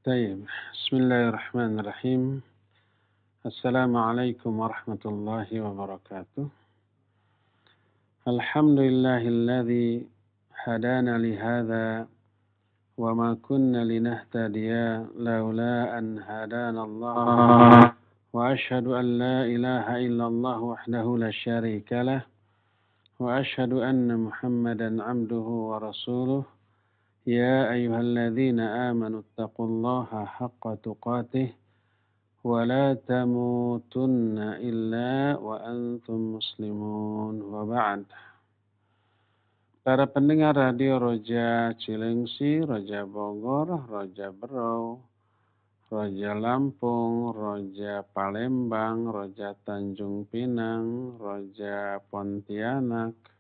طيب بسم الله الرحمن الرحيم السلام عليكم ورحمة الله وبركاته الحمد لله الذي هدانا لهذا وما كنا لنهتدي لولا أن هدانا الله وأشهد أن لا إله إلا الله وحده لا شريك له وأشهد أن محمدا عبده ورسوله يا أيها الذين آمنوا اتقوا الله حق تقاته ولا تموتن إلا وأنتم مسلمون وبعد. Para pendengar radio Roja Cilengsi, Roja Bogor, Roja Berau, Roja Lampung, Roja Palembang, Roja Tanjung Pinang, Roja Pontianak,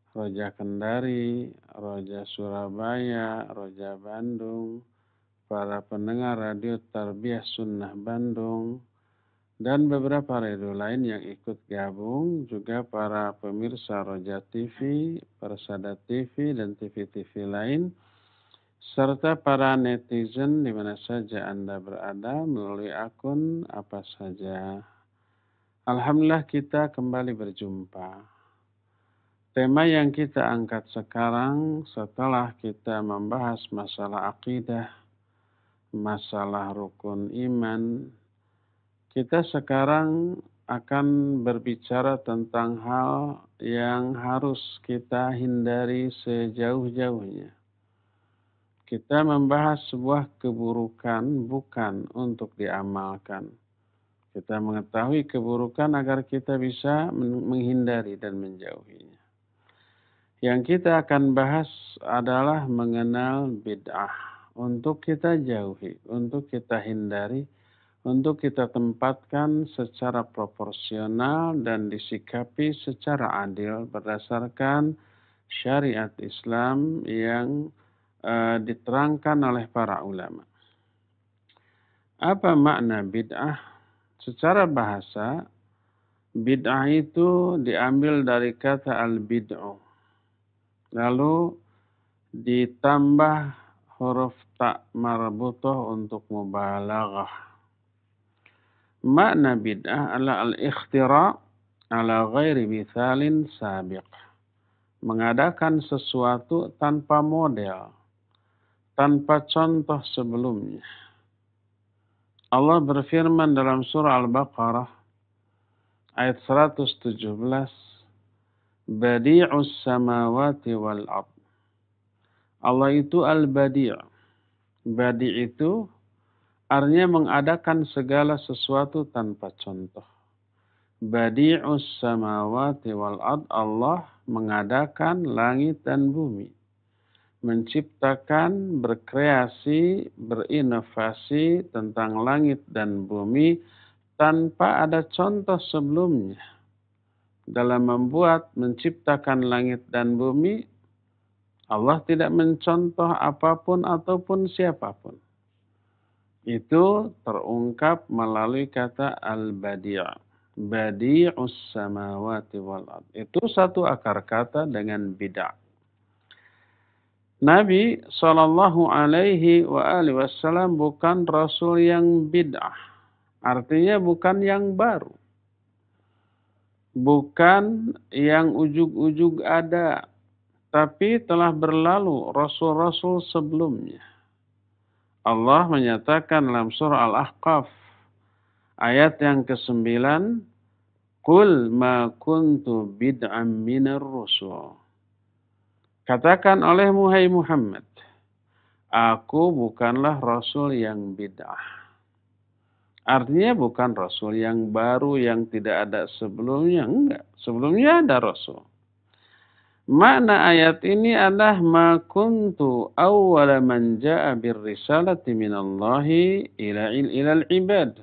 Roja Kendari, Roja Surabaya, Roja Bandung, para pendengar radio Tarbiyah Sunnah Bandung, dan beberapa radio lain yang ikut gabung, juga para pemirsa Roja TV, Persada TV, dan TV-TV lain, serta para netizen di mana saja Anda berada melalui akun apa saja. Alhamdulillah kita kembali berjumpa. Tema yang kita angkat sekarang setelah kita membahas masalah akidah, masalah rukun iman, kita sekarang akan berbicara tentang hal yang harus kita hindari sejauh-jauhnya. Kita membahas sebuah keburukan bukan untuk diamalkan. Kita mengetahui keburukan agar kita bisa menghindari dan menjauhinya. Yang kita akan bahas adalah mengenal bid'ah. Untuk kita jauhi, untuk kita hindari, untuk kita tempatkan secara proporsional dan disikapi secara adil berdasarkan syariat Islam yang diterangkan oleh para ulama. Apa makna bid'ah? Secara bahasa, bid'ah itu diambil dari kata al-bid'u. Lalu ditambah huruf ta marbutoh untuk mubalaghah. Makna bid'ah adalah al-ikhtira' ala ghairi mithalin sabiq. Mengadakan sesuatu tanpa model, tanpa contoh sebelumnya. Allah berfirman dalam surah Al-Baqarah ayat 117, Badi'us samawati wal ard. Allah itu al-badi'. Badi' itu artinya mengadakan segala sesuatu tanpa contoh. Badi'us samawati wal ard. Allah mengadakan langit dan bumi. Menciptakan, berkreasi, berinovasi tentang langit dan bumi tanpa ada contoh sebelumnya. Dalam menciptakan langit dan bumi, Allah tidak mencontoh apapun ataupun siapapun. Itu terungkap melalui kata al-badi'. Badi'us samawati wal ard. Itu satu akar kata dengan bid'ah. Nabi SAW bukan Rasul yang bid'ah. Artinya bukan yang baru. Bukan yang ujug-ujug ada. Tapi telah berlalu Rasul-Rasul sebelumnya. Allah menyatakan dalam surah Al-Ahqaf. Ayat yang ke-9. Qul ma kuntu bid'an minar rusul. Katakan oleh Muhammad, aku bukanlah Rasul yang bid'ah. Artinya bukan Rasul yang baru, yang tidak ada sebelumnya. Enggak, sebelumnya ada Rasul. Makna ayat ini adalah ma kuntu awwala man ja'a birrisalati minallahi ilal ibad.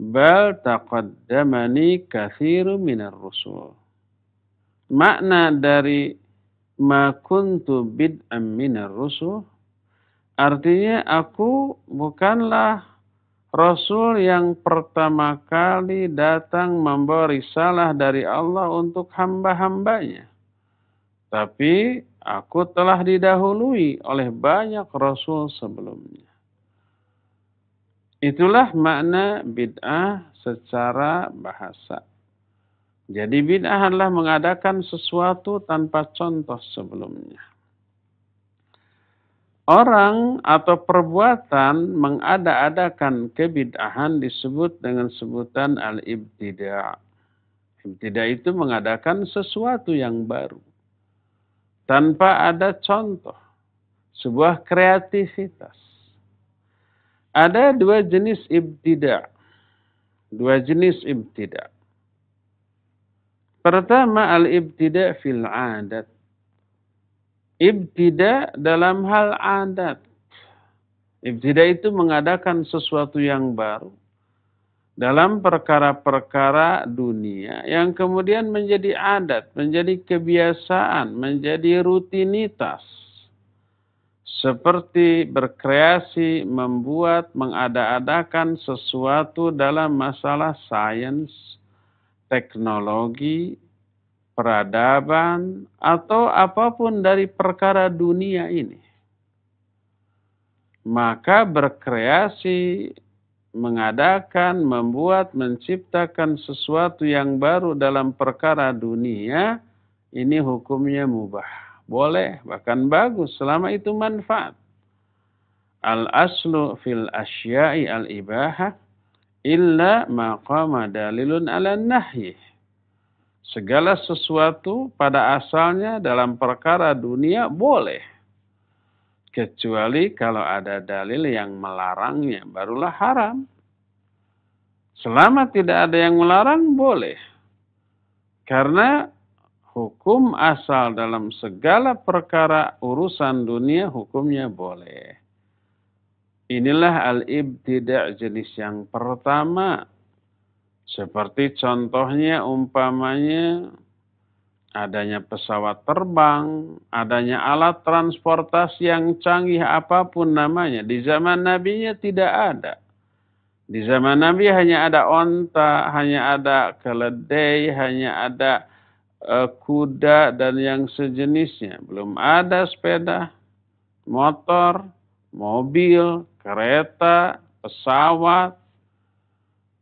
Bal taqaddamani kathiru minar rusul. Makna dari ma kuntu bid'an minar rusul artinya aku bukanlah Rasul yang pertama kali datang membawa risalah dari Allah untuk hamba-hambanya. Tapi aku telah didahului oleh banyak Rasul sebelumnya. Itulah makna bid'ah secara bahasa. Jadi bid'ah adalah mengadakan sesuatu tanpa contoh sebelumnya. Orang atau perbuatan mengada-adakan kebid'ahan disebut dengan sebutan al-ibtida'. Ibtida' itu mengadakan sesuatu yang baru. Tanpa ada contoh. Sebuah kreativitas. Ada dua jenis ibtida'. Dua jenis ibtida'. Pertama, al-ibtida' fil adat. Ibtida' dalam hal adat. Ibtida' itu mengadakan sesuatu yang baru dalam perkara-perkara dunia yang kemudian menjadi adat, menjadi kebiasaan, menjadi rutinitas. Seperti berkreasi, membuat, mengada-adakan sesuatu dalam masalah sains, teknologi, peradaban, atau apapun dari perkara dunia ini. Maka berkreasi, mengadakan, membuat, menciptakan sesuatu yang baru dalam perkara dunia, ini hukumnya mubah. Boleh, bahkan bagus, selama itu manfaat. Al-aslu fil asya'i al-ibahah, illa maqama dalilun ala nahyi. Segala sesuatu pada asalnya dalam perkara dunia boleh. Kecuali kalau ada dalil yang melarangnya, barulah haram. Selama tidak ada yang melarang, boleh. Karena hukum asal dalam segala perkara urusan dunia, hukumnya boleh. Inilah al-ibtida' jenis yang pertama. Seperti contohnya umpamanya adanya pesawat terbang, adanya alat transportasi yang canggih apapun namanya. Di zaman Nabi-nya tidak ada. Di zaman Nabi hanya ada onta, hanya ada keledai, hanya ada kuda dan yang sejenisnya. Belum ada sepeda, motor, mobil, kereta, pesawat.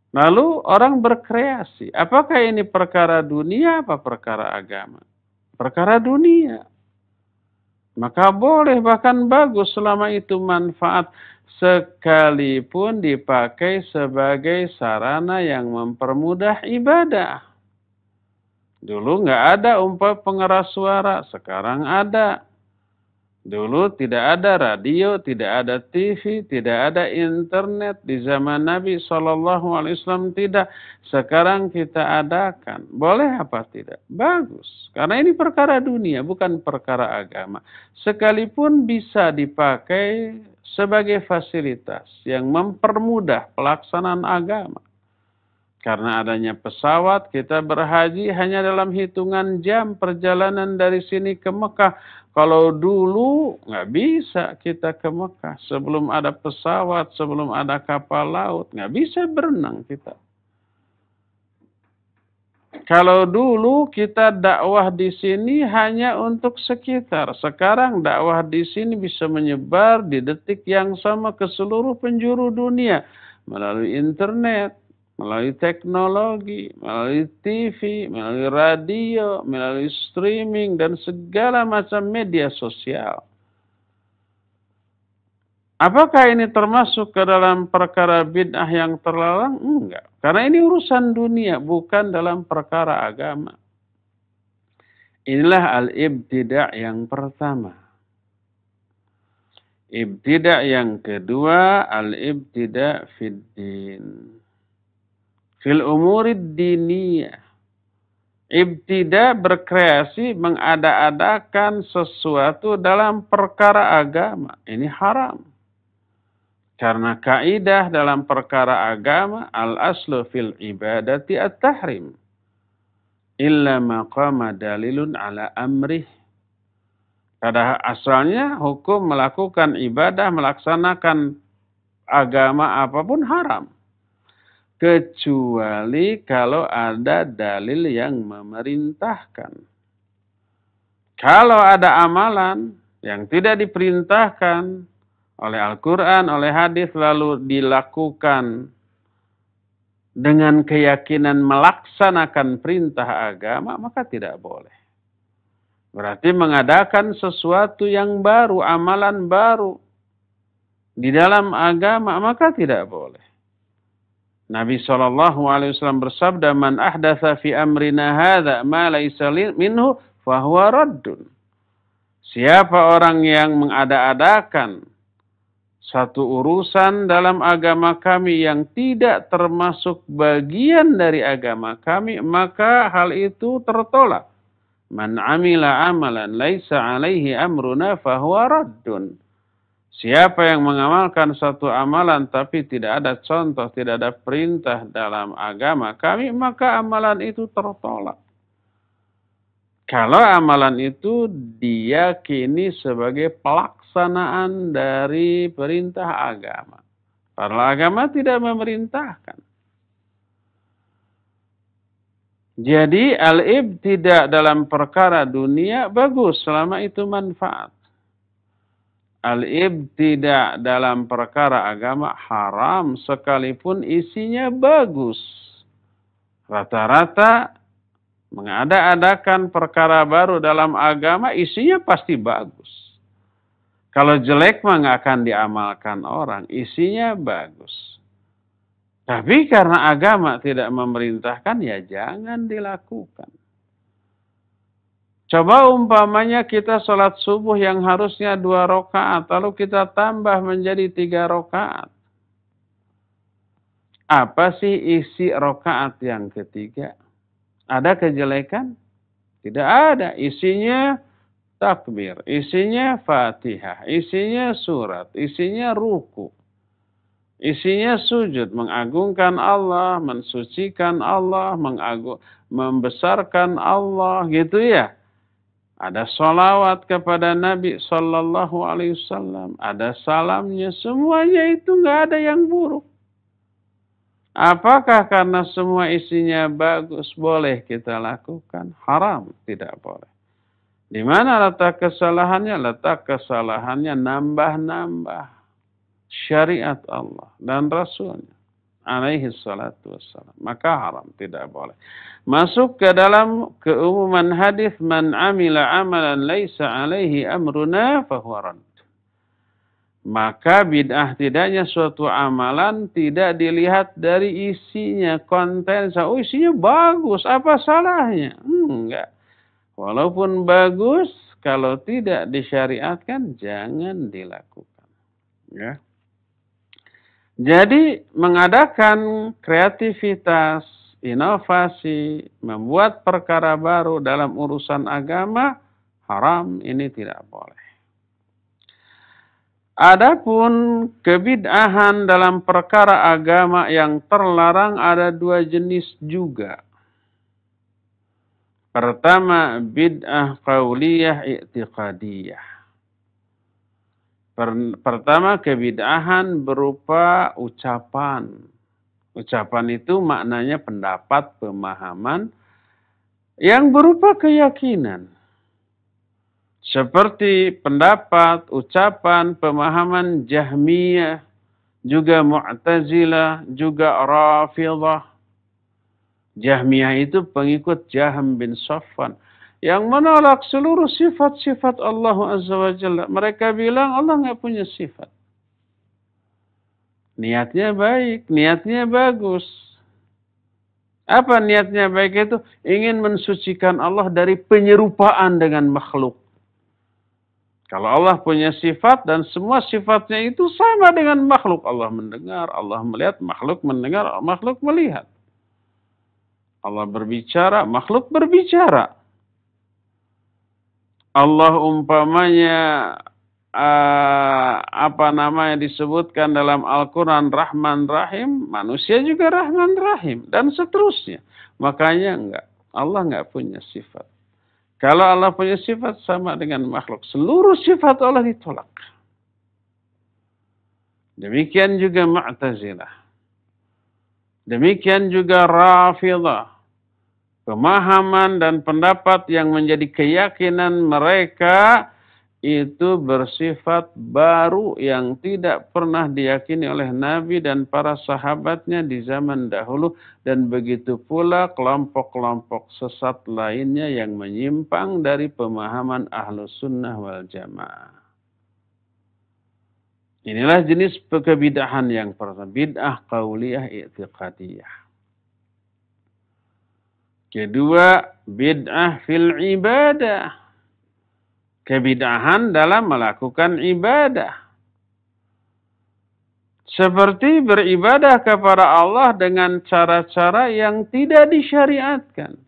Lalu orang berkreasi. Apakah ini perkara dunia apa perkara agama? Perkara dunia. Maka boleh, bahkan bagus selama itu manfaat. Sekalipun dipakai sebagai sarana yang mempermudah ibadah. Dulu nggak ada pengeras suara, sekarang ada. Dulu tidak ada radio, tidak ada TV, tidak ada internet. Di zaman Nabi SAW tidak. Sekarang kita adakan. Boleh apa tidak? Bagus. Karena ini perkara dunia, bukan perkara agama. Sekalipun bisa dipakai sebagai fasilitas yang mempermudah pelaksanaan agama. Karena adanya pesawat, kita berhaji hanya dalam hitungan jam perjalanan dari sini ke Mekah. Kalau dulu nggak bisa kita ke Mekah. Sebelum ada pesawat, sebelum ada kapal laut, nggak bisa berenang kita. Kalau dulu kita dakwah di sini hanya untuk sekitar. Sekarang dakwah di sini bisa menyebar di detik yang sama ke seluruh penjuru dunia. Melalui internet, melalui teknologi, melalui TV, melalui radio, melalui streaming, dan segala macam media sosial. Apakah ini termasuk ke dalam perkara bid'ah yang terlarang? Enggak. Karena ini urusan dunia, bukan dalam perkara agama. Inilah al-ibtida' yang pertama. Ibtida' yang kedua, al-ibtida' fid din. Fil umurid diniyah. Ibtida' berkreasi, mengada-adakan sesuatu dalam perkara agama. Ini haram. Karena kaidah dalam perkara agama, al-aslu fil ibadati at-tahrim. Illa maqama dalilun ala amrih. Pada asalnya hukum melakukan ibadah, melaksanakan agama apapun haram. Kecuali kalau ada dalil yang memerintahkan. Kalau ada amalan yang tidak diperintahkan oleh Al-Quran, oleh hadis, lalu dilakukan dengan keyakinan melaksanakan perintah agama, maka tidak boleh. Berarti mengadakan sesuatu yang baru, amalan baru di dalam agama, maka tidak boleh. Nabi SAW bersabda, "Man ahdatsa fi amrina hadza ma laysa minhu fahuwa raddun." Siapa orang yang mengada-adakan satu urusan dalam agama kami yang tidak termasuk bagian dari agama kami, maka hal itu tertolak. Man amila amalan laisa alaihi amruna fahuwa raddun. Siapa yang mengamalkan satu amalan tapi tidak ada contoh, tidak ada perintah dalam agama kami, maka amalan itu tertolak. Kalau amalan itu diyakini sebagai pelaksanaan dari perintah agama. Padahal agama tidak memerintahkan. Jadi al-ibtida dalam perkara dunia bagus selama itu manfaat. Al-ibtida dalam perkara agama haram sekalipun isinya bagus. Rata-rata mengada-adakan perkara baru dalam agama, isinya pasti bagus. Kalau jelek mah nggak akan diamalkan orang, isinya bagus. Tapi karena agama tidak memerintahkan, ya jangan dilakukan. Coba umpamanya kita sholat subuh yang harusnya 2 rakaat, lalu kita tambah menjadi 3 rakaat. Apa sih isi rakaat yang ketiga? Ada kejelekan? Tidak ada. Isinya takbir, isinya Fatihah, isinya surat, isinya ruku, isinya sujud, mengagungkan Allah, mensucikan Allah, membesarkan Allah, gitu ya. Ada sholawat kepada Nabi Sallallahu Alaihi Wasallam, ada salamnya, semuanya itu nggak ada yang buruk. Apakah karena semua isinya bagus boleh kita lakukan? Haram, tidak boleh. Di mana letak kesalahannya? Letak kesalahannya nambah-nambah syariat Allah dan Rasulnya alaihi salatu wassalam. Maka haram, tidak boleh. Masuk ke dalam keumuman hadis, man amila amalan laisa alaihi amruna fahuwa radd. Maka bid'ah tidaknya suatu amalan tidak dilihat dari isinya, konten. Oh, isinya bagus, apa salahnya? Enggak. Walaupun bagus, kalau tidak disyariatkan, jangan dilakukan. Ya. Jadi, mengadakan kreativitas, inovasi, membuat perkara baru dalam urusan agama, haram, ini tidak boleh. Adapun kebid'ahan dalam perkara agama yang terlarang ada 2 jenis juga. Pertama, bid'ah qauliyah i'tiqadiyah. Pertama, kebid'ahan berupa ucapan. Ucapan itu maknanya pendapat, pemahaman yang berupa keyakinan. Seperti pendapat, ucapan, pemahaman Jahmiyah, juga Mu'tazilah, juga Rafidhah. Jahmiyah itu pengikut Jahm bin Safwan yang menolak seluruh sifat-sifat Allah Azza wa Jalla. Mereka bilang Allah nggak punya sifat. Niatnya baik, niatnya bagus. Apa niatnya baik itu? Ingin mensucikan Allah dari penyerupaan dengan makhluk. Kalau Allah punya sifat dan semua sifatnya itu sama dengan makhluk. Allah mendengar, Allah melihat, makhluk mendengar, makhluk melihat. Allah berbicara, makhluk berbicara. Allah umpamanya disebutkan dalam Al-Quran Rahman Rahim, manusia juga Rahman Rahim, dan seterusnya. Makanya enggak, Allah enggak punya sifat. Kalau Allah punya sifat sama dengan makhluk, seluruh sifat Allah ditolak. Demikian juga Mu'tazilah. Demikian juga Rafidhah. Pemahaman dan pendapat yang menjadi keyakinan mereka itu bersifat baru yang tidak pernah diyakini oleh Nabi dan para sahabatnya di zaman dahulu, dan begitu pula kelompok-kelompok sesat lainnya yang menyimpang dari pemahaman Ahlus Sunnah wal Jamaah. Inilah jenis kebid'ahan yang pertama, bid'ah qauliyah i'tiqadiyah. Kedua, bid'ah fil ibadah. Kebid'ahan dalam melakukan ibadah. Seperti beribadah kepada Allah dengan cara-cara yang tidak disyariatkan.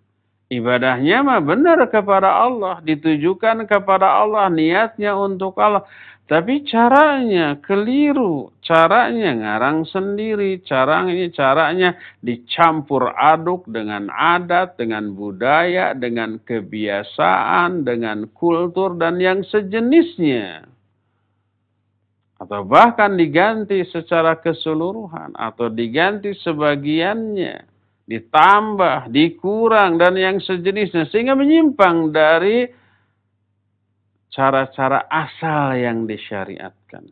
Ibadahnya mah benar kepada Allah, ditujukan kepada Allah, niatnya untuk Allah. Tapi caranya keliru, caranya ngarang sendiri, caranya dicampur aduk dengan adat, dengan budaya, dengan kebiasaan, dengan kultur, dan yang sejenisnya. Atau bahkan diganti secara keseluruhan, atau diganti sebagiannya, ditambah, dikurang, dan yang sejenisnya. Sehingga menyimpang dari cara-cara asal yang disyariatkan.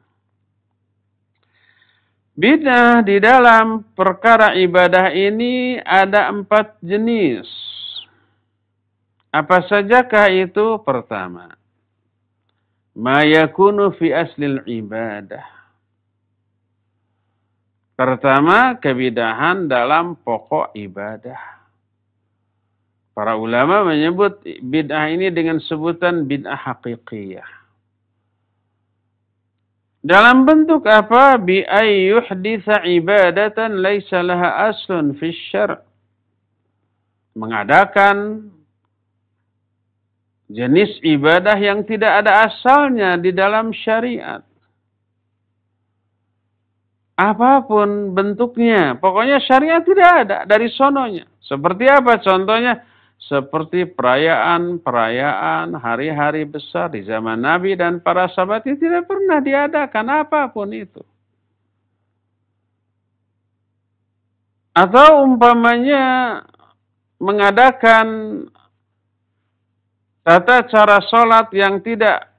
Bid'ah di dalam perkara ibadah ini ada 4 jenis. Apa sajakah itu? Pertama, ma yakunu fi aslil ibadah. Pertama, kebid'ahan dalam pokok ibadah. Para ulama menyebut bid'ah ini dengan sebutan bid'ah hakikiyah. Dalam bentuk apa? Bi ay yuhditsa ibadatan laisa laha aslun fi syar'. Mengadakan jenis ibadah yang tidak ada asalnya di dalam syariat. Apapun bentuknya, pokoknya syariat tidak ada dari sononya. Seperti apa contohnya? Seperti perayaan hari-hari besar di zaman Nabi dan para sahabat itu tidak pernah diadakan apapun itu. Atau umpamanya mengadakan tata cara sholat yang tidak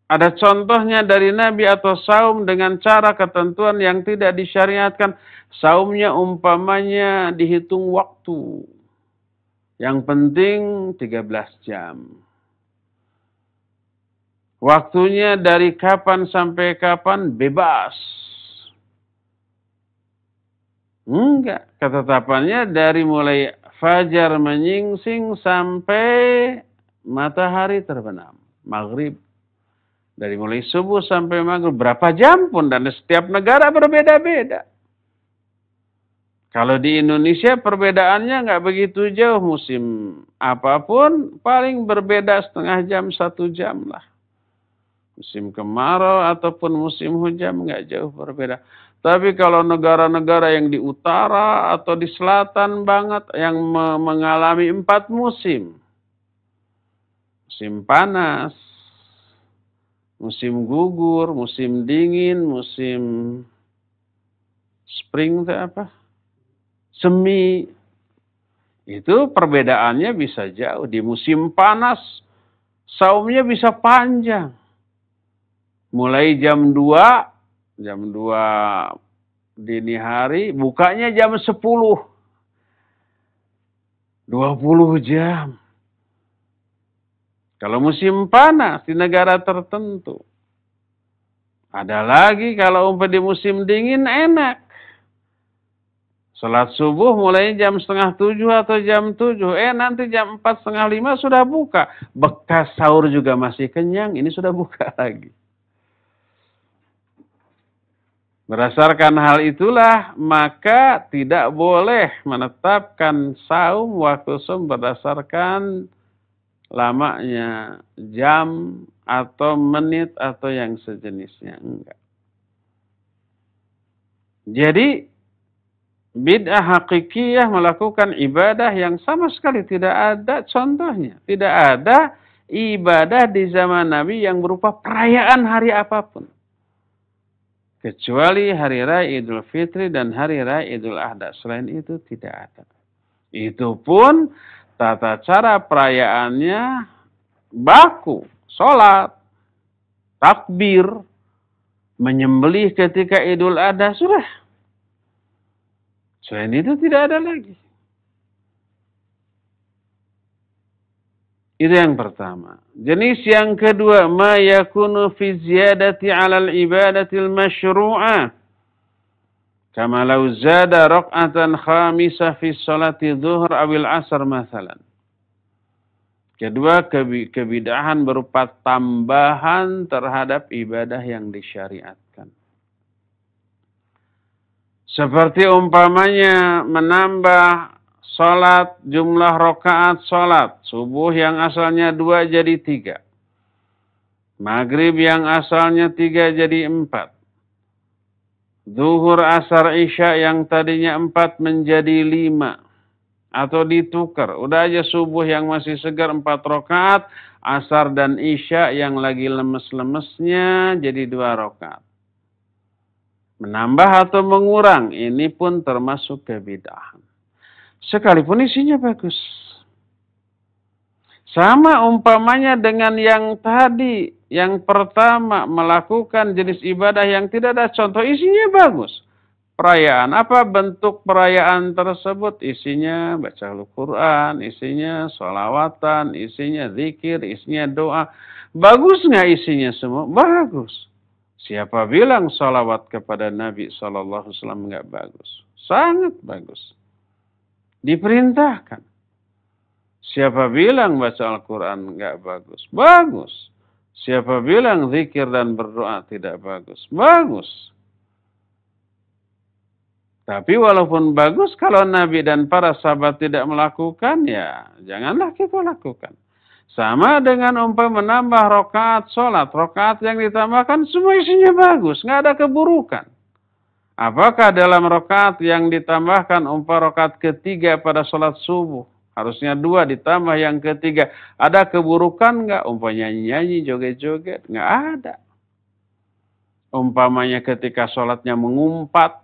ada contohnya dari Nabi, atau saum dengan cara ketentuan yang tidak disyariatkan. Saumnya umpamanya dihitung waktu. Yang penting 13 jam. Waktunya dari kapan sampai kapan bebas. Enggak. Ketetapannya dari mulai fajar menyingsing sampai matahari terbenam. Maghrib. Dari mulai subuh sampai maghrib. Berapa jam pun, dan setiap negara berbeda-beda. Kalau di Indonesia perbedaannya nggak begitu jauh, musim apapun paling berbeda setengah jam, 1 jam lah. Musim kemarau ataupun musim hujan nggak jauh berbeda. Tapi kalau negara-negara yang di utara atau di selatan banget yang mengalami 4 musim. Musim panas, musim gugur, musim dingin, musim spring itu apa? Semi. Itu perbedaannya bisa jauh. Di musim panas, saumnya bisa panjang. Mulai jam 2 dini hari, bukanya jam 10. 20 jam. Kalau musim panas di negara tertentu. Ada lagi kalau di musim dingin enak. Salat subuh mulai jam 6:30 atau jam 7. Nanti jam 4, setengah 5 sudah buka. Bekas sahur juga masih kenyang. Ini sudah buka lagi. Berdasarkan hal itulah, maka tidak boleh menetapkan saum, waktu saum berdasarkan lamanya jam atau menit atau yang sejenisnya. Enggak. Jadi, bid'ah hakikiyah melakukan ibadah yang sama sekali tidak ada contohnya. Tidak ada ibadah di zaman Nabi yang berupa perayaan hari apapun. Kecuali hari raya Idul Fitri dan hari raya Idul Adha. Selain itu tidak ada. Itu pun tata cara perayaannya baku. sholat, takbir, menyembelih ketika Idul Adha, sudah. Selain itu tidak ada lagi. Itu yang pertama. Jenis yang kedua, ma yakunu fi ziyadati 'ala al-ibadatil masyru'ah. Kama law zada rak'atan khamisah fi sholati dhuhr awil asar masalan. Kedua, kebidahan berupa tambahan terhadap ibadah yang disyariatkan. Seperti umpamanya menambah salat, jumlah rakaat salat. Subuh yang asalnya 2 jadi 3. Maghrib yang asalnya 3 jadi 4. Zuhur, asar, isya yang tadinya 4 menjadi 5. Atau ditukar. Udah aja subuh yang masih segar 4 rakaat. Asar dan isya yang lagi lemes-lemesnya jadi 2 rakaat. Menambah atau mengurang. Ini pun termasuk kebidahan. Sekalipun isinya bagus. Sama umpamanya dengan yang tadi. Yang pertama melakukan jenis ibadah yang tidak ada contoh. Isinya bagus. Perayaan. Apa bentuk perayaan tersebut? Isinya baca Al-Quran. Isinya sholawatan. Isinya zikir. Isinya doa. Bagus nggak isinya semua? Bagus. Siapa bilang sholawat kepada Nabi SAW nggak bagus? Sangat bagus. Diperintahkan. Siapa bilang baca Al-Quran nggak bagus? Bagus. Siapa bilang zikir dan berdoa tidak bagus? Bagus. Tapi walaupun bagus, kalau Nabi dan para sahabat tidak melakukan, ya janganlah kita lakukan. Sama dengan menambah rakaat sholat. Rakaat yang ditambahkan semua isinya bagus. Nggak ada keburukan. Apakah dalam rakaat yang ditambahkan rakaat ketiga pada sholat subuh, harusnya 2 ditambah yang ketiga, ada keburukan nggak? Nyanyi-nyanyi, joget-joget, nggak ada. Umpamanya ketika sholatnya mengumpat,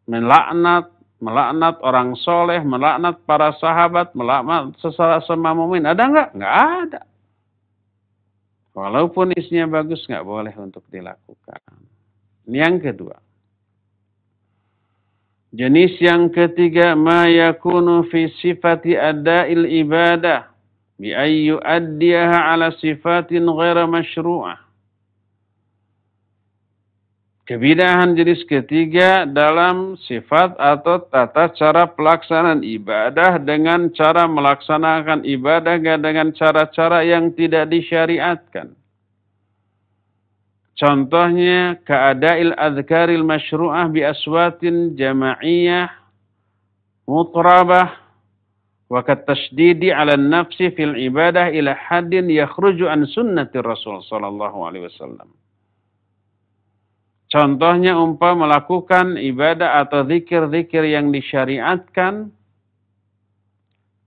melaknat orang soleh, melaknat para sahabat, melaknat sesama mukmin, ada nggak? Nggak ada. Walaupun isinya bagus, nggak boleh untuk dilakukan. Ini yang kedua. Jenis yang ketiga, ma yakunu fi sifati ada'il ibadah bi ayyu addiyaha ala sifatin ghaira masyru'ah. Kebidahan jenis ketiga dalam sifat atau tata cara pelaksanaan ibadah dengan cara melaksanakan ibadah dengan cara-cara yang tidak disyariatkan. Contohnya, ka'ada'il adhkaril masyru'ah bi aswatin jama'iyah mutrabah wa katashdidi 'ala nafsi fil ibadah ila haddin yakhruju an sunnati Rasul sallallahu alaihi wasallam. Contohnya melakukan ibadah atau zikir-zikir yang disyariatkan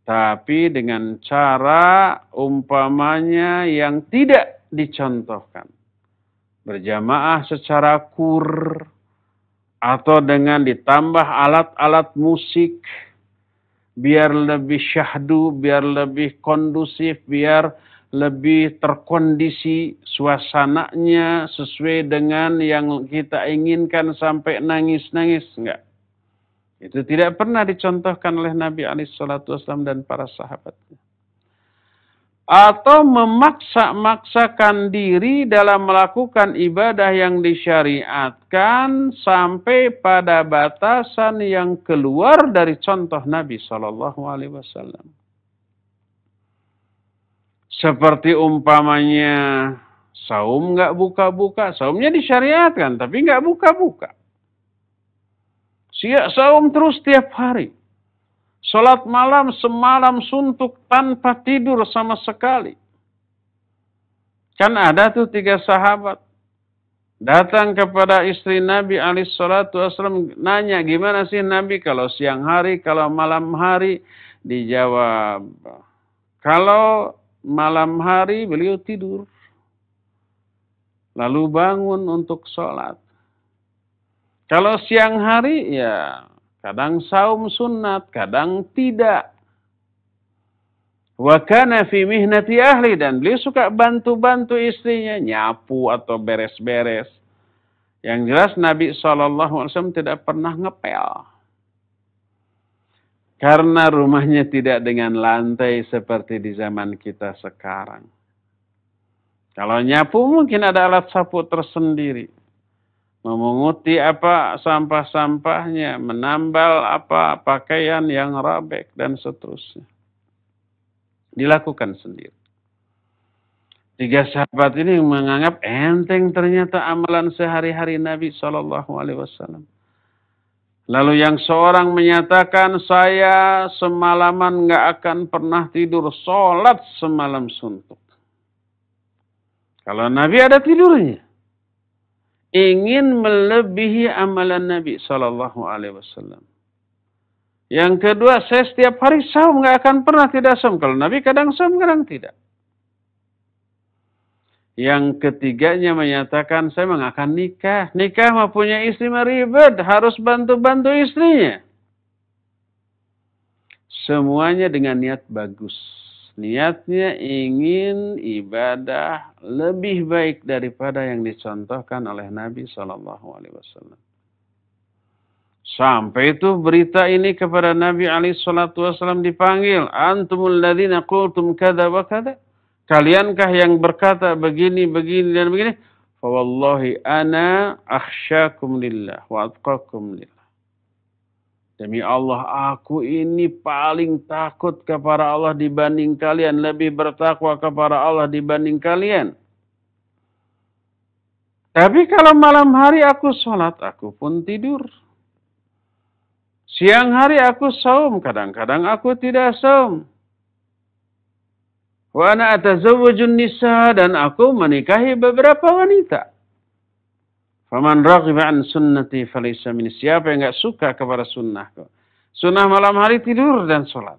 tapi dengan cara umpamanya yang tidak dicontohkan. Berjamaah secara atau dengan ditambah alat-alat musik biar lebih syahdu, biar lebih kondusif, biar lebih terkondisi suasananya sesuai dengan yang kita inginkan sampai nangis-nangis. Enggak. Itu tidak pernah dicontohkan oleh Nabi SAW dan para sahabatnya. Atau memaksa-maksakan diri dalam melakukan ibadah yang disyariatkan sampai pada batasan yang keluar dari contoh Nabi SAW. Seperti umpamanya saum nggak buka-buka, saumnya disyariatkan tapi nggak buka-buka. Saum terus tiap hari. Salat malam semalam suntuk tanpa tidur sama sekali. Kan ada tuh 3 sahabat. Datang kepada istri Nabi SAW nanya, gimana sih Nabi kalau siang hari, kalau malam hari? Dijawab, kalau malam hari beliau tidur. Lalu bangun untuk sholat. Kalau siang hari ya kadang saum sunat, kadang tidak. Wa kana fi mihnati ahli, dan beliau suka bantu-bantu istrinya, nyapu atau beres-beres. Yang jelas Nabi SAW tidak pernah ngepel. Karena rumahnya tidak dengan lantai seperti di zaman kita sekarang. Kalau nyapu mungkin ada alat sapu tersendiri. Memunguti sampah-sampahnya, menambal pakaian yang robek dan seterusnya. Dilakukan sendiri. 3 sahabat ini menganggap enteng ternyata amalan sehari-hari Nabi SAW. Lalu yang seorang menyatakan, saya semalaman nggak akan pernah tidur, sholat semalam suntuk. Kalau Nabi ada tidurnya. Ingin melebihi amalan Nabi SAW. Yang kedua, saya setiap hari saum, nggak akan pernah tidak saum. Kalau Nabi kadang saum, kadang tidak. Yang ketiganya menyatakan, saya nggak akan nikah. Nikah mah punya istri mah ribet, harus bantu-bantu istrinya. Semuanya dengan niat bagus. Niatnya ingin ibadah lebih baik daripada yang dicontohkan oleh Nabi SAW. Sampai itu berita ini kepada Nabi SAW dipanggil. Antumul ladzina qultum kada wa kada. Kaliankah yang berkata begini, begini, dan begini? Fawallahi ana akhsyakum lillah wa atqakum lillah. Demi Allah, aku ini paling takut kepada Allah dibanding kalian. Lebih bertakwa kepada Allah dibanding kalian. Tapi kalau malam hari aku sholat, aku pun tidur. Siang hari aku saum, kadang-kadang aku tidak saum. Wa ana atazawwajun nisa, dan aku menikahi beberapa wanita. Faman raghiba an sunnati falaysa minni. Siapa yang enggak suka kepada sunnahku? Sunnah malam hari tidur dan sholat.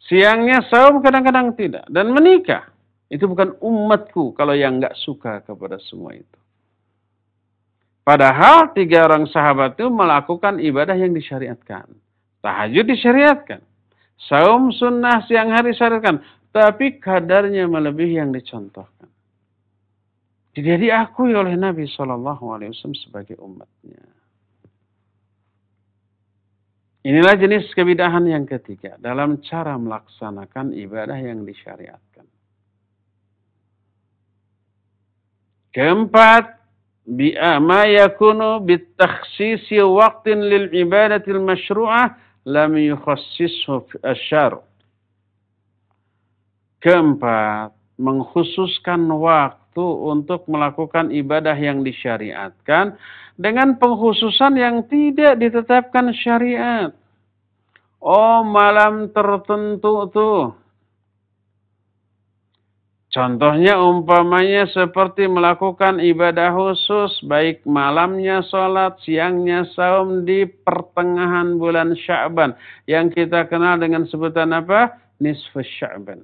Siangnya saum, kadang-kadang tidak. Dan menikah. Itu bukan umatku kalau yang enggak suka kepada semua itu. Padahal 3 orang sahabat itu melakukan ibadah yang disyariatkan. Tahajud disyariatkan. Saum sunnah siang hari disyariatkan. Tapi kadarnya melebihi yang dicontohkan. Tidak diakui oleh Nabi SAW sebagai umatnya. Inilah jenis kebidahan yang ketiga dalam cara melaksanakan ibadah yang disyariatkan. Keempat, ma yakunu bitakhsisi waqtin lil ibadatil masyru'ah lam yukhassishu asy-syar'. Keempat, mengkhususkan waktu untuk melakukan ibadah yang disyariatkan dengan pengkhususan yang tidak ditetapkan syariat. Oh, malam tertentu tuh. Contohnya umpamanya seperti melakukan ibadah khusus, baik malamnya sholat, siangnya saum di pertengahan bulan Sya'ban. Yang kita kenal dengan sebutan apa? Nisfus Sya'ban.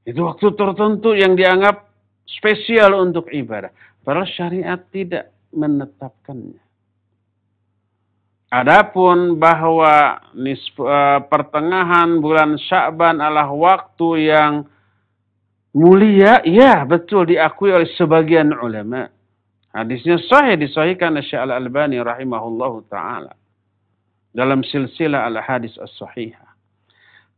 Itu waktu tertentu yang dianggap spesial untuk ibadah. Padahal syariat tidak menetapkannya. Adapun bahwa pertengahan bulan Sya'ban adalah waktu yang mulia, ya betul diakui oleh sebagian ulama. Hadisnya sahih, disahihkan oleh Syekh Al-Albani rahimahullahu ta'ala. Dalam silsilah al-hadis as-sahihah.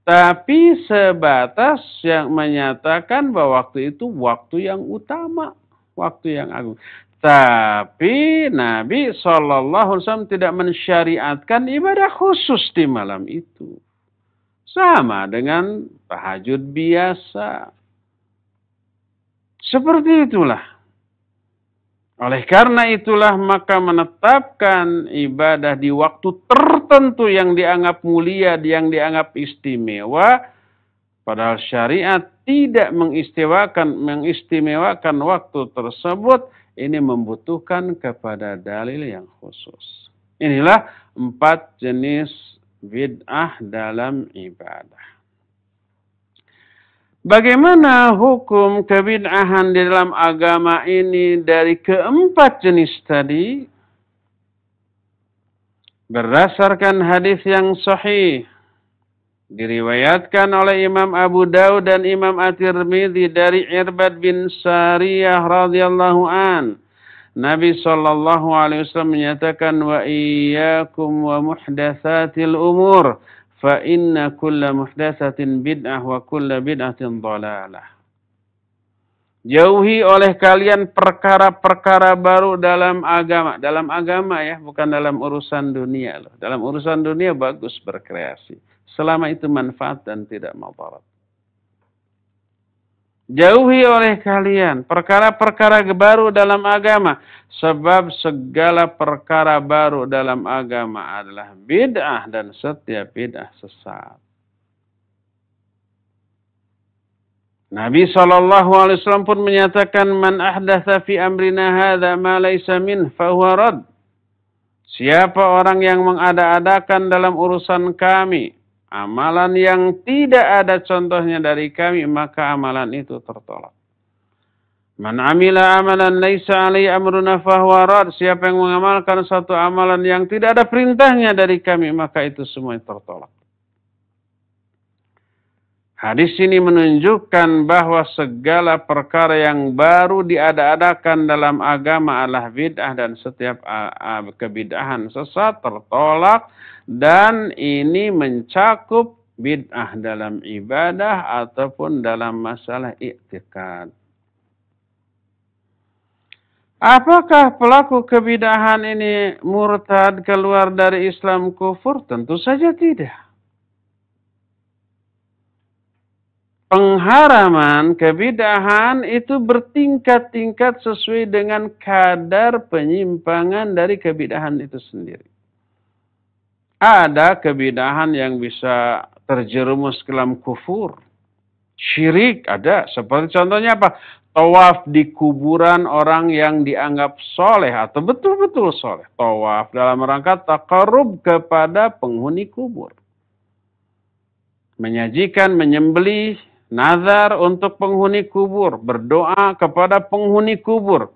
Tapi sebatas yang menyatakan bahwa waktu itu waktu yang utama, waktu yang agung. Tapi Nabi SAW tidak mensyariatkan ibadah khusus di malam itu. Sama dengan tahajud biasa. Seperti itulah. Oleh karena itulah maka menetapkan ibadah di waktu tertentu yang dianggap mulia, yang dianggap istimewa. Padahal syariat tidak mengistimewakan waktu tersebut. Ini membutuhkan kepada dalil yang khusus. Inilah 4 jenis bid'ah dalam ibadah. Bagaimana hukum kebid'ahan di dalam agama ini dari keempat jenis tadi? Berdasarkan hadis yang sahih Diriwayatkan oleh Imam Abu Daud dan Imam At-Tirmidzi dari Irbad bin Sariyah radhiyallahu an. Nabi sallallahu alaihi wasallam menyatakan wa iyyakum wa muhdatsatil umur fa inna kulla muhdatsatin bid'ah wa kulla bid'atin dhalalah. Jauhi oleh kalian perkara-perkara baru dalam agama. Dalam agama ya, bukan dalam urusan dunia loh. Dalam urusan dunia bagus berkreasi. Selama itu manfaat dan tidak madarat. Jauhi oleh kalian perkara-perkara baru dalam agama. Sebab segala perkara baru dalam agama adalah bid'ah dan setiap bid'ah sesat. Nabi SAW pun menyatakan, Man ahdatha fi amrina hadha ma laysa min fahuwa rad. Siapa orang yang mengada-adakan dalam urusan kami amalan yang tidak ada contohnya dari kami, maka amalan itu tertolak. Man amila amalan laisa alaihi amruna fahuwa rad. Siapa yang mengamalkan satu amalan yang tidak ada perintahnya dari kami, maka itu semua tertolak. Hadis ini menunjukkan bahwa segala perkara yang baru diada-adakan dalam agama adalah bid'ah dan setiap kebid'ahan sesat tertolak, dan ini mencakup bid'ah dalam ibadah ataupun dalam masalah i'tikad. Apakah pelaku kebid'ahan ini murtad, keluar dari Islam, kufur? Tentu saja tidak. Pengharaman kebid'ahan itu bertingkat-tingkat sesuai dengan kadar penyimpangan dari kebid'ahan itu sendiri. Ada kebid'ahan yang bisa terjerumus ke dalam kufur. Syirik ada. Seperti contohnya apa? Tawaf di kuburan orang yang dianggap soleh atau betul-betul soleh. Tawaf dalam rangka taqarrub kepada penghuni kubur. Menyajikan, menyembelih, nazar untuk penghuni kubur, berdoa kepada penghuni kubur.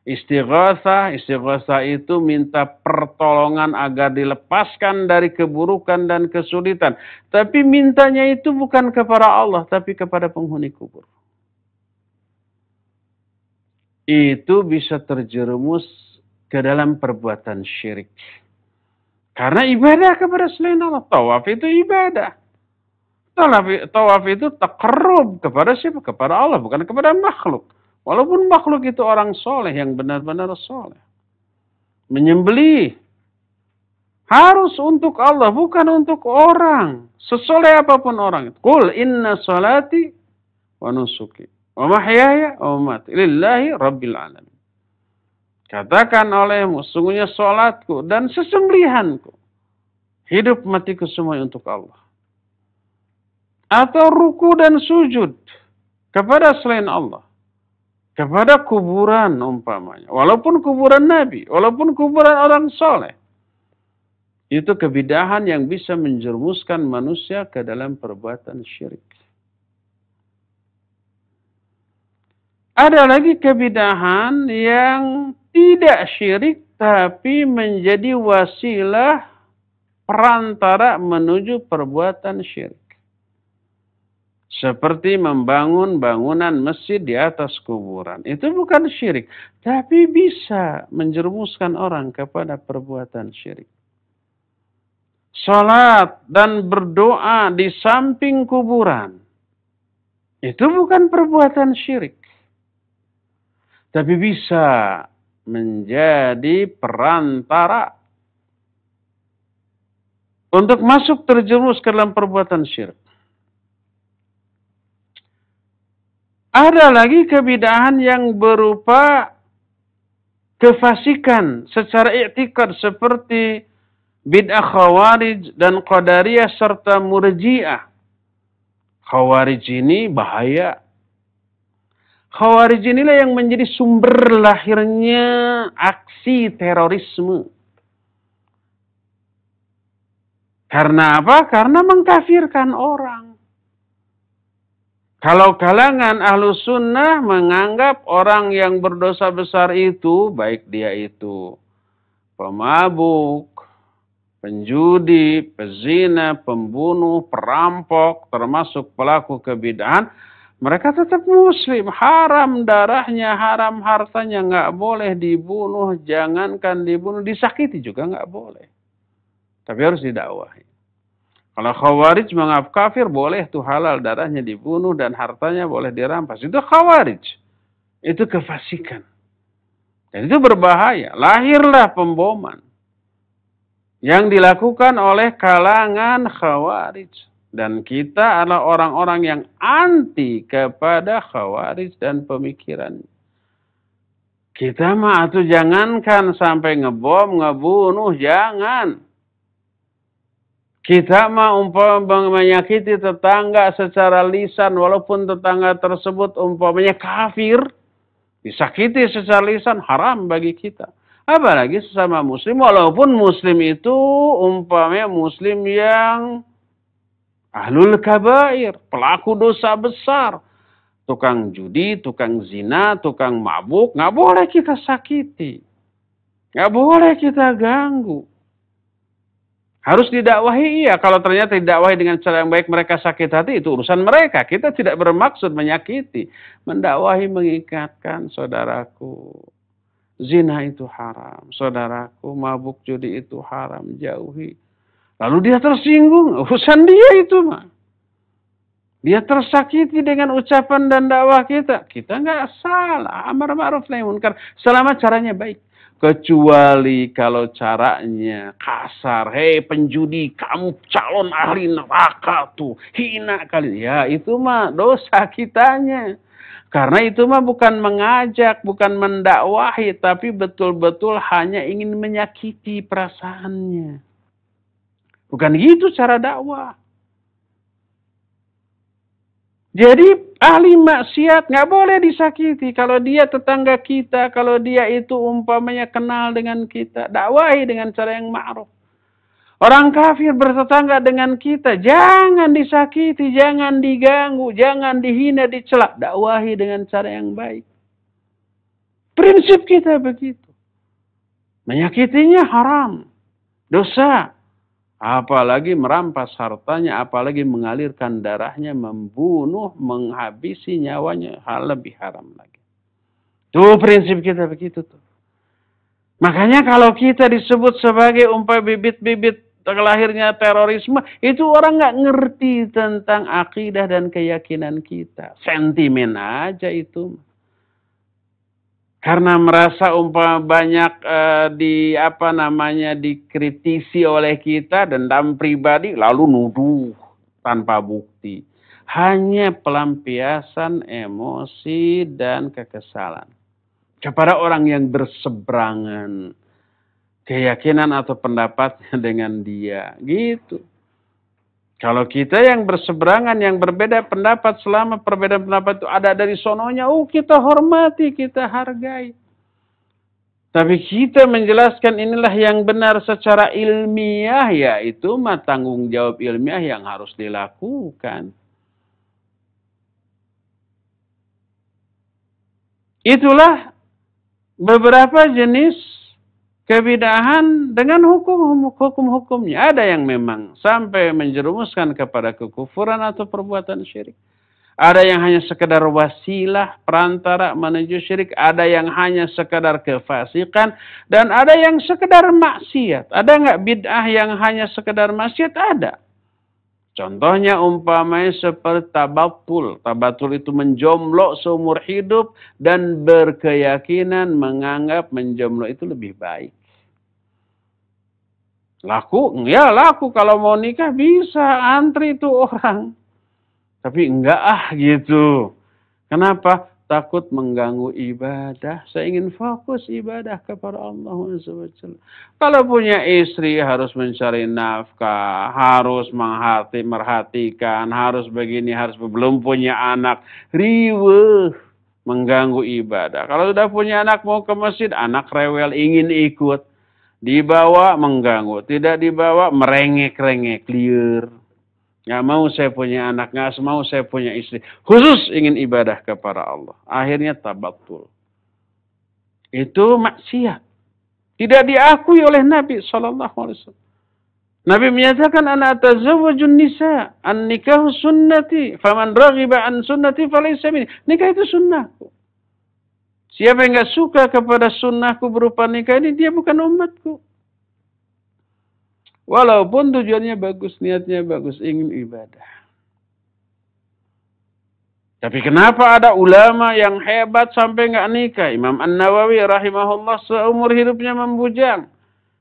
Istighatsah itu minta pertolongan agar dilepaskan dari keburukan dan kesulitan. Tapi mintanya itu bukan kepada Allah, tapi kepada penghuni kubur. Itu bisa terjerumus ke dalam perbuatan syirik. Karena ibadah kepada selain Allah. Tawaf itu ibadah. Tawaf itu taqarrub kepada siapa? Kepada Allah, bukan kepada makhluk. Walaupun makhluk itu orang soleh yang benar-benar soleh. Menyembelih harus untuk Allah, bukan untuk orang. Sesoleh apapun orang. Qul inna salati wa nusuki wa mahyaya wa mamati lillahi rabbil alamin. Katakan olehmu, sungguhnya salatku dan sesembelihanku, hidup matiku semua untuk Allah. Atau ruku dan sujud kepada selain Allah, kepada kuburan umpamanya, walaupun kuburan Nabi, walaupun kuburan orang soleh, itu kebid'ahan yang bisa menjerumuskan manusia ke dalam perbuatan syirik. Ada lagi kebid'ahan yang tidak syirik tapi menjadi wasilah perantara menuju perbuatan syirik. Seperti membangun bangunan masjid di atas kuburan. Itu bukan syirik. Tapi bisa menjerumuskan orang kepada perbuatan syirik. Salat dan berdoa di samping kuburan. Itu bukan perbuatan syirik. Tapi bisa menjadi perantara untuk masuk terjerumus ke dalam perbuatan syirik. Ada lagi kebid'ahan yang berupa kefasikan secara i'tikad seperti bid'ah Khawarij dan Qadariyah serta Murji'ah. Khawarij ini bahaya. Khawarij inilah yang menjadi sumber lahirnya aksi terorisme. Karena apa? Karena mengkafirkan orang. Kalau kalangan ahlu sunnah menganggap orang yang berdosa besar itu, baik dia itu pemabuk, penjudi, pezina, pembunuh, perampok, termasuk pelaku kebid'ahan, mereka tetap muslim. Haram darahnya, haram hartanya, nggak boleh dibunuh, jangankan dibunuh, disakiti juga nggak boleh. Tapi harus didakwahi. Kalau khawarij menganggap kafir, boleh tuh halal darahnya dibunuh dan hartanya boleh dirampas. Itu khawarij. Itu kefasikan. Dan itu berbahaya. Lahirlah pemboman yang dilakukan oleh kalangan khawarij. Dan kita adalah orang-orang yang anti kepada khawarij dan pemikiran. Kita mah atuh jangankan sampai ngebom, ngebunuh, jangan. Kita mah umpamanya menyakiti tetangga secara lisan, walaupun tetangga tersebut umpamanya kafir, disakiti secara lisan, haram bagi kita. Apalagi sesama muslim, walaupun muslim itu umpamanya muslim yang ahlul kabair, pelaku dosa besar. Tukang judi, tukang zina, tukang mabuk, nggak boleh kita sakiti. Nggak boleh kita ganggu. Harus didakwahi, iya. Kalau ternyata didakwahi dengan cara yang baik, mereka sakit hati, itu urusan mereka. Kita tidak bermaksud menyakiti. Mendakwahi mengingatkan, saudaraku, zina itu haram. Saudaraku, mabuk judi itu haram, jauhi. Lalu dia tersinggung, urusan dia itu mah. Dia tersakiti dengan ucapan dan dakwah kita. Kita nggak salah. Amar ma'ruf nahi munkar. Selama caranya baik. Kecuali kalau caranya kasar. Hei penjudi, kamu calon ahli neraka tuh. Hina kali. Ya itu mah dosa kitanya. Karena itu mah bukan mengajak, bukan mendakwahi. Tapi betul-betul hanya ingin menyakiti perasaannya. Bukan gitu cara dakwah. Jadi ahli maksiat nggak boleh disakiti. Kalau dia tetangga kita, kalau dia itu umpamanya kenal dengan kita, dakwahi dengan cara yang ma'ruf. Orang kafir bertetangga dengan kita, jangan disakiti, jangan diganggu, jangan dihina, dicela. Dakwahi dengan cara yang baik. Prinsip kita begitu. Menyakitinya haram, dosa. Apalagi merampas hartanya, apalagi mengalirkan darahnya, membunuh, menghabisi nyawanya, hal lebih haram lagi. Itu prinsip kita begitu tuh. Makanya kalau kita disebut sebagai bibit-bibit lahirnya terorisme, itu orang nggak ngerti tentang akidah dan keyakinan kita. Sentimen aja itu. Karena merasa banyak dikritisi oleh kita, dendam pribadi, lalu nuduh tanpa bukti. Hanya pelampiasan emosi dan kekesalan kepada orang yang berseberangan keyakinan atau pendapatnya dengan dia, gitu. Kalau kita yang berseberangan, yang berbeda pendapat, selama perbedaan pendapat itu ada dari sononya, kita hormati, kita hargai. Tapi kita menjelaskan inilah yang benar secara ilmiah, ya itu mah tanggung jawab ilmiah yang harus dilakukan. Itulah beberapa jenis kebid'ahan dengan hukum-hukumnya. Ada yang memang sampai menjerumuskan kepada kekufuran atau perbuatan syirik. Ada yang hanya sekedar wasilah, perantara menuju syirik. Ada yang hanya sekedar kefasikan. Dan ada yang sekedar maksiat. Ada nggak bid'ah yang hanya sekedar maksiat? Ada. Contohnya umpamanya seperti tabatul. Tabatul itu menjomlo seumur hidup dan berkeyakinan menganggap menjomlo itu lebih baik. Laku? Ya laku. Kalau mau nikah bisa antri itu orang. Tapi enggak gitu. Kenapa? Takut mengganggu ibadah. Saya ingin fokus ibadah kepada Allah SWT. Kalau punya istri harus mencari nafkah, harus merhatikan, harus begini, harus belum punya anak, riweuh, mengganggu ibadah. Kalau sudah punya anak mau ke masjid, anak rewel ingin ikut, dibawa mengganggu, tidak dibawa merengek-rengek, liar. Nggak mau saya punya anak, nggak mau saya punya istri. Khusus ingin ibadah kepada Allah. Akhirnya tabatul. Itu maksiat. Tidak diakui oleh Nabi SAW. Nabi menyatakan, ana atazawwajun nisa, an-nikahu sunnati, faman raghiba an sunnati falaysa minni. Nikah itu sunnahku. Siapa yang enggak suka kepada sunnahku berupa nikah ini, dia bukan umatku. Walaupun tujuannya bagus, niatnya bagus, ingin ibadah. Tapi kenapa ada ulama yang hebat sampai enggak nikah? Imam An-Nawawi rahimahullah seumur hidupnya membujang.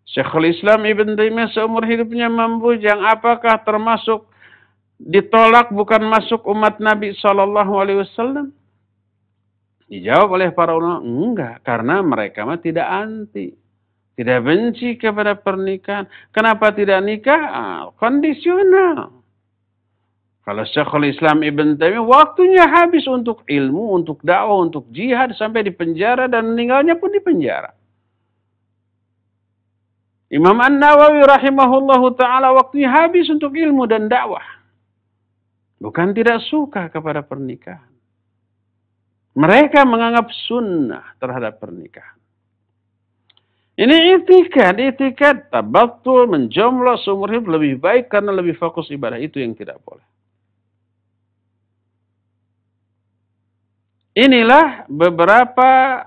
Syekhul Islam Ibn Taimiyah seumur hidupnya membujang. Apakah termasuk ditolak bukan masuk umat Nabi SAW? Dijawab oleh para ulama, enggak. Karena mereka mah tidak anti. Tidak benci kepada pernikahan. Kenapa tidak nikah? Kondisional. Kalau Syekhul Islam Ibn Taimiyah waktunya habis untuk ilmu, untuk dakwah, untuk jihad. Sampai di penjara dan meninggalnya pun di penjara. Imam An-Nawawi rahimahullahu ta'ala waktunya habis untuk ilmu dan dakwah. Bukan tidak suka kepada pernikahan. Mereka menganggap sunnah terhadap pernikahan. Ini itikad tabattul, menjomblo seumur hidup lebih baik karena lebih fokus ibadah. Itu yang tidak boleh. Inilah beberapa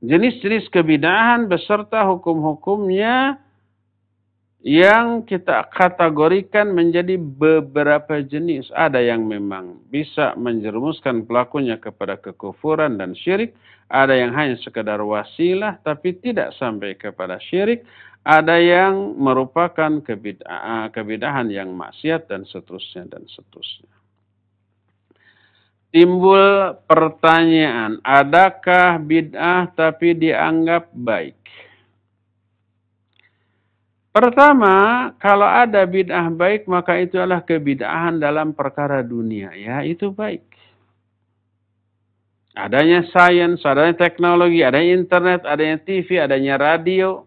jenis-jenis kebid'ahan beserta hukum-hukumnya yang kita kategorikan menjadi beberapa jenis. Ada yang memang bisa menjerumuskan pelakunya kepada kekufuran dan syirik. Ada yang hanya sekedar wasilah tapi tidak sampai kepada syirik. Ada yang merupakan kebid'ahan yang maksiat dan seterusnya dan seterusnya. Timbul pertanyaan, adakah bid'ah tapi dianggap baik? Pertama, kalau ada bid'ah baik, maka itu adalah kebid'ahan dalam perkara dunia. Ya, itu baik. Adanya sains, adanya teknologi, adanya internet, adanya TV, adanya radio,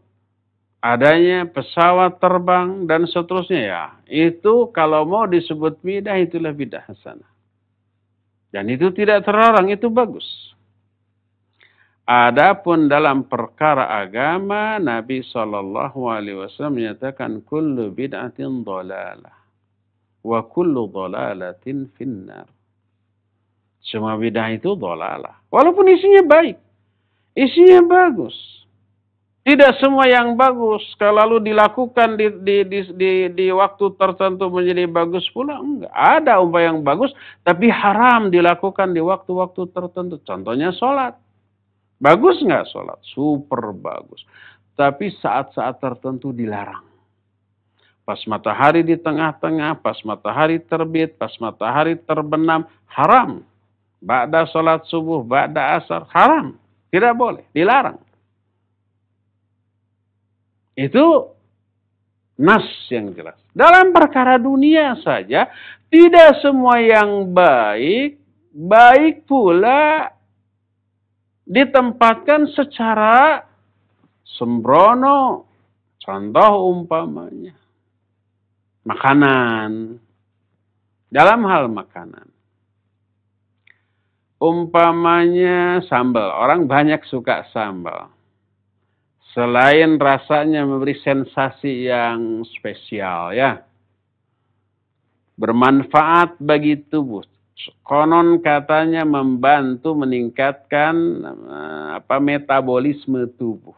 adanya pesawat terbang, dan seterusnya. Ya, itu kalau mau disebut bid'ah, itulah bid'ah hasanah. Dan itu tidak terlarang, itu bagus. Adapun dalam perkara agama, Nabi SAW menyatakan, kullu bid'atin dhalalah, wa kullu dhalalatin finnar. Semua bid'ah itu dhalalah. Walaupun isinya baik, isinya bagus. Tidak semua yang bagus, kalau lalu dilakukan di waktu tertentu menjadi bagus pula. Enggak. Ada upaya yang bagus, tapi haram dilakukan di waktu-waktu tertentu. Contohnya sholat. Bagus enggak sholat? Super bagus. Tapi saat-saat tertentu dilarang. Pas matahari di tengah-tengah, pas matahari terbit, pas matahari terbenam, haram. Ba'da sholat subuh, ba'da asar, haram. Tidak boleh, dilarang. Itu nas yang jelas. Dalam perkara dunia saja, tidak semua yang baik, baik pula ditempatkan secara sembrono. Contoh umpamanya, makanan. Dalam hal makanan. Umpamanya sambal. Orang banyak suka sambal. Selain rasanya memberi sensasi yang spesial ya. Bermanfaat bagi tubuh. Konon katanya membantu meningkatkan metabolisme tubuh.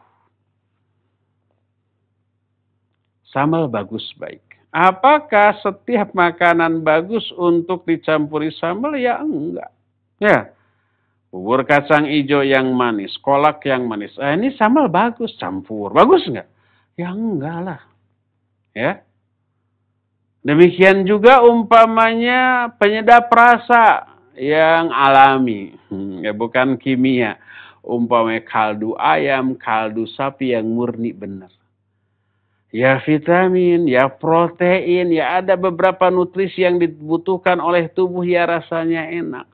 Sambal bagus baik. Apakah setiap makanan bagus untuk dicampuri sambal? Ya enggak. Ya. Bubur kacang hijau yang manis, kolak yang manis. Ini sambal bagus, campur. Bagus enggak? Ya enggak lah. Ya. Demikian juga umpamanya penyedap rasa yang alami. Ya bukan kimia. Umpamanya kaldu ayam, kaldu sapi yang murni benar. Ya vitamin, ya protein, ya ada beberapa nutrisi yang dibutuhkan oleh tubuh, ya rasanya enak.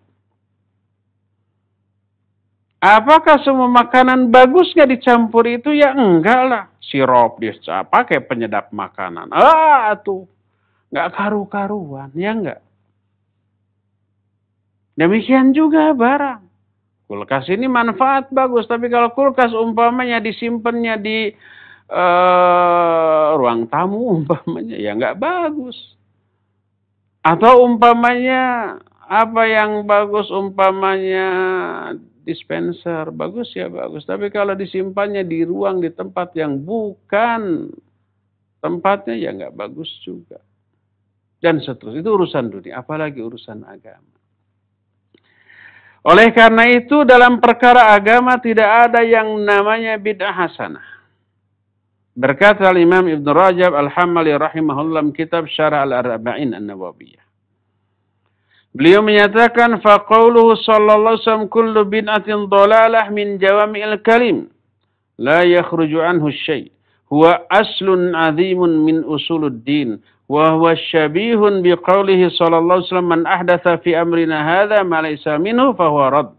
Apakah semua makanan bagus nggak dicampur itu? Ya enggak lah. Sirup dia pakai penyedap makanan. Tuh. Nggak karu-karuan. Ya enggak. Demikian juga barang. Kulkas ini manfaat bagus. Tapi kalau kulkas umpamanya disimpannya di ruang tamu umpamanya, ya nggak bagus. Atau umpamanya apa yang bagus, umpamanya dispenser, bagus ya bagus. Tapi kalau disimpannya di ruang, di tempat yang bukan tempatnya, ya nggak bagus juga. Dan seterusnya, itu urusan dunia, apalagi urusan agama. Oleh karena itu dalam perkara agama tidak ada yang namanya bid'ah hasanah. Berkata Imam Ibn Rajab Al-Hambali rahimahullah kitab Syarah Al-Arba'in An-Nawawiyah. Beliau menyatakan faqauluhu sallallahu alaihi wasallam kullu bid'atin dhalalah min jawami'il kalim la yakhruju anhu syai' huwa aslun 'azimun min usuluddin wa huwa syabihun biqaulihi sallallahu alaihi wasallam man ahdatsa fi amrina hadza ma laysa minhu fa huwa rad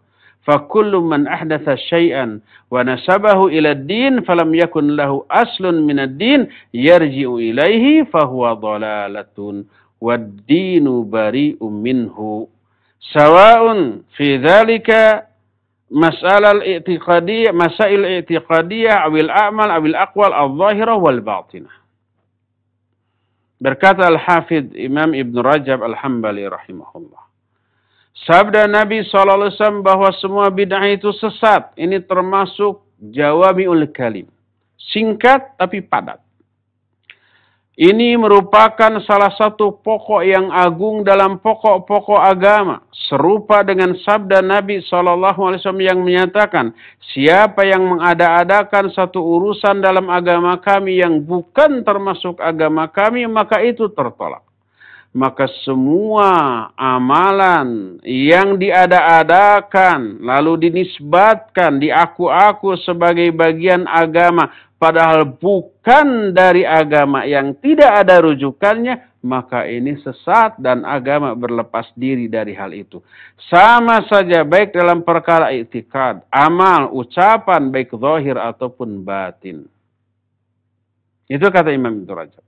fa kullu man ahdatsa syai'an wa nasabahu ila ad-din falam yakun lahu aslun min ad-din yarji'u ilaihi fa huwa dhalalatun wad-dinu bari'un minhu sawa'un fi dzalika masail i'tiqadiyah awil a'mal awil aqwal adh-dhahirah wal batinah. Berkata Al-Hafidh Imam Ibn Rajab Al-Hambali rahimahullah. Sabda Nabi SAW bahwa semua bid'ah itu sesat. Ini termasuk jawami'ul kalim. Singkat tapi padat. Ini merupakan salah satu pokok yang agung dalam pokok-pokok agama. Serupa dengan sabda Nabi SAW yang menyatakan, siapa yang mengada-adakan satu urusan dalam agama kami yang bukan termasuk agama kami, maka itu tertolak. Maka semua amalan yang diada-adakan, lalu dinisbatkan, diaku-aku sebagai bagian agama, padahal bukan dari agama yang tidak ada rujukannya, maka ini sesat dan agama berlepas diri dari hal itu. Sama saja baik dalam perkara i'tikad, amal, ucapan, baik zahir ataupun batin. Itu kata Imam Ibnu Rajab.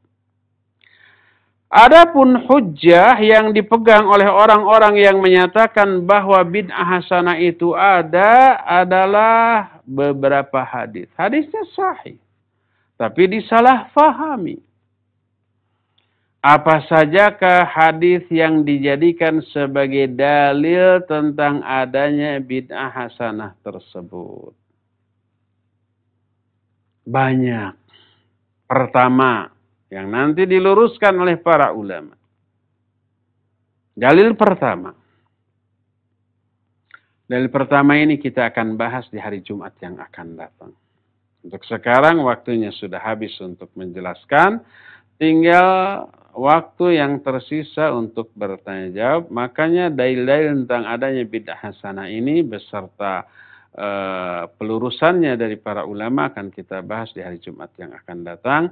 Adapun hujjah yang dipegang oleh orang-orang yang menyatakan bahwa bid'ah hasanah itu ada adalah beberapa hadis. Hadisnya sahih, tapi disalahfahami. Apa sajakah hadis yang dijadikan sebagai dalil tentang adanya bid'ah hasanah tersebut? Banyak. Pertama, yang nanti diluruskan oleh para ulama. Dalil pertama. Dalil pertama ini kita akan bahas di hari Jumat yang akan datang. Untuk sekarang waktunya sudah habis untuk menjelaskan. Tinggal waktu yang tersisa untuk bertanya jawab. Makanya dalil-dalil tentang adanya bid'ah hasanah ini beserta pelurusannya dari para ulama akan kita bahas di hari Jumat yang akan datang.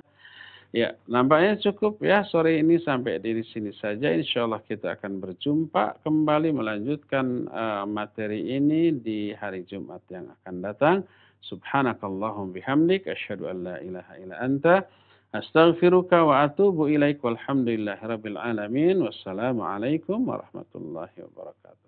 Ya, nampaknya cukup ya sore ini sampai di sini saja. Insyaallah kita akan berjumpa kembali melanjutkan materi ini di hari Jumat yang akan datang. Subhanakallahum bihamdik asyhadu an la ilaha illa anta astaghfiruka wa atubu ilaik walhamdulillahirabbil alamin. Wassalamualaikum warahmatullahi wabarakatuh.